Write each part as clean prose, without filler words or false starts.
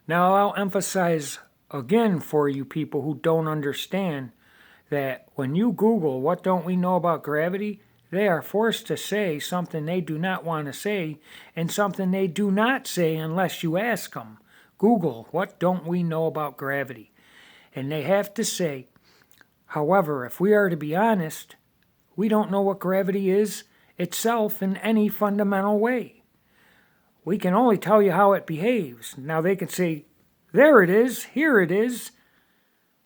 Now, I'll emphasize again for you people who don't understand that when you Google what don't we know about gravity, they are forced to say something they do not want to say and something they do not say unless you ask them. Google, what don't we know about gravity? And they have to say, however, if we are to be honest, we don't know what gravity is itself in any fundamental way. We can only tell you how it behaves. Now they can say, there it is, here it is.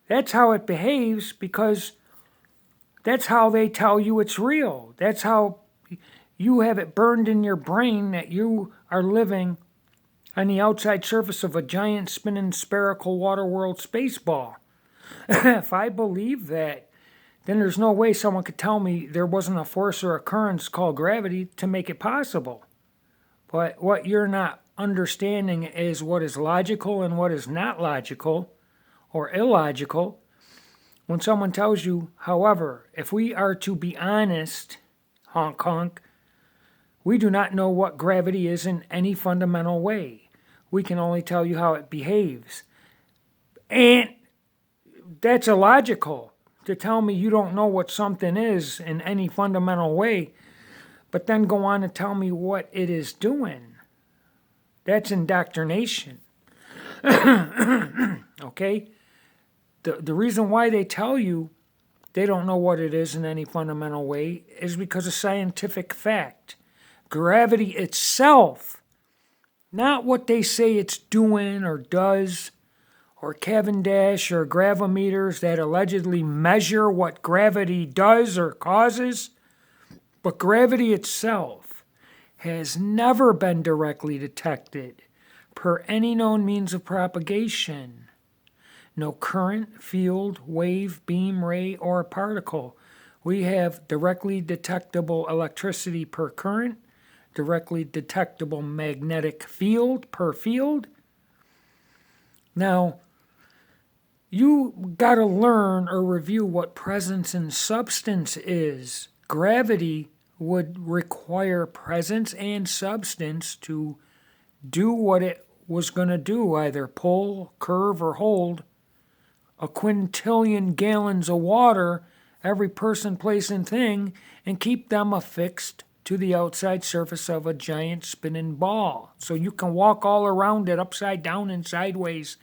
That's how it behaves because that's how they tell you it's real. That's how you have it burned in your brain that you are living on the outside surface of a giant spinning spherical water world space ball. If I believe that, then there's no way someone could tell me there wasn't a force or occurrence called gravity to make it possible. But what you're not understanding is what is logical and what is not logical or illogical. When someone tells you, however, if we are to be honest, honk honk, we do not know what gravity is in any fundamental way. We can only tell you how it behaves. And that's illogical to tell me you don't know what something is in any fundamental way, but then go on and tell me what it is doing. That's indoctrination. Okay? The reason why they tell you they don't know what it is in any fundamental way is because of scientific fact. Gravity itself, not what they say it's doing or does, or Cavendish or gravimeters that allegedly measure what gravity does or causes, but gravity itself has never been directly detected per any known means of propagation. No current, field, wave, beam, ray, or particle. We have directly detectable electricity per current, directly detectable magnetic field per field. Now, you got to learn or review what presence and substance is. Gravity would require presence and substance to do what it was going to do, either pull, curve, or hold a quintillion gallons of water, every person, place, and thing, and keep them affixed to the outside surface of a giant spinning ball. So you can walk all around it upside down and sideways.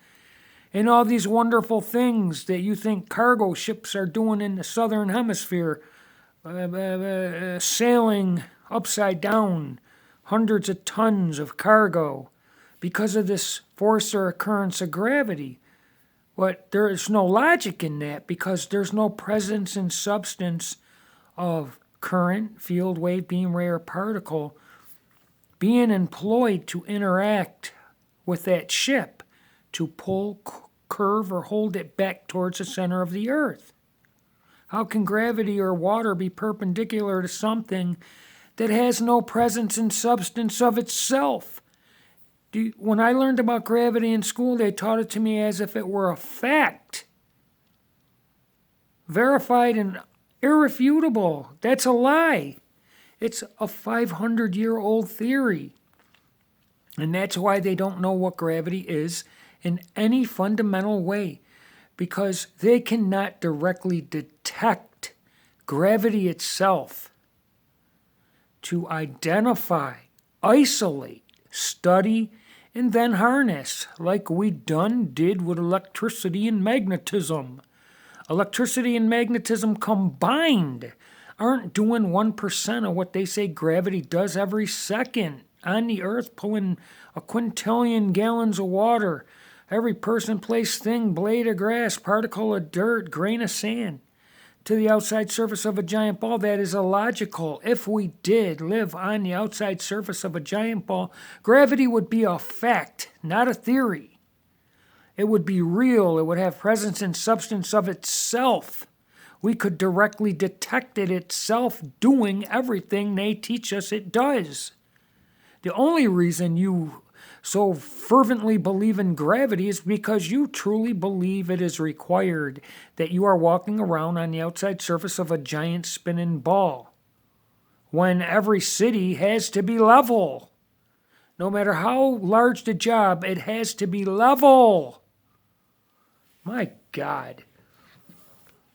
And all these wonderful things that you think cargo ships are doing in the southern hemisphere, sailing upside down, hundreds of tons of cargo, because of this force or occurrence of gravity. But there is no logic in that because there's no presence and substance of current, field, wave, beam, ray, or particle being employed to interact with that ship to pull, curve, or hold it back towards the center of the earth. How can gravity or water be perpendicular to something that has no presence and substance of itself? When I learned about gravity in school, they taught it to me as if it were a fact. Verified and irrefutable. That's a lie. It's a 500-year-old theory. And that's why they don't know what gravity is in any fundamental way. Because they cannot directly detect gravity itself to identify, isolate, study, and then harness, like we did with electricity and magnetism. Electricity and magnetism combined aren't doing 1% of what they say gravity does every second on the earth, pulling a quintillion gallons of water, every person, place, thing, blade of grass, particle of dirt, grain of sand, to the outside surface of a giant ball. That is illogical. If we did live on the outside surface of a giant ball, gravity would be a fact, not a theory. It would be real. It would have presence and substance of itself. We could directly detect it itself doing everything they teach us it does. The only reason you so fervently believe in gravity is because you truly believe it is required that you are walking around on the outside surface of a giant spinning ball, when every city has to be level. No matter how large the job, it has to be level. My God.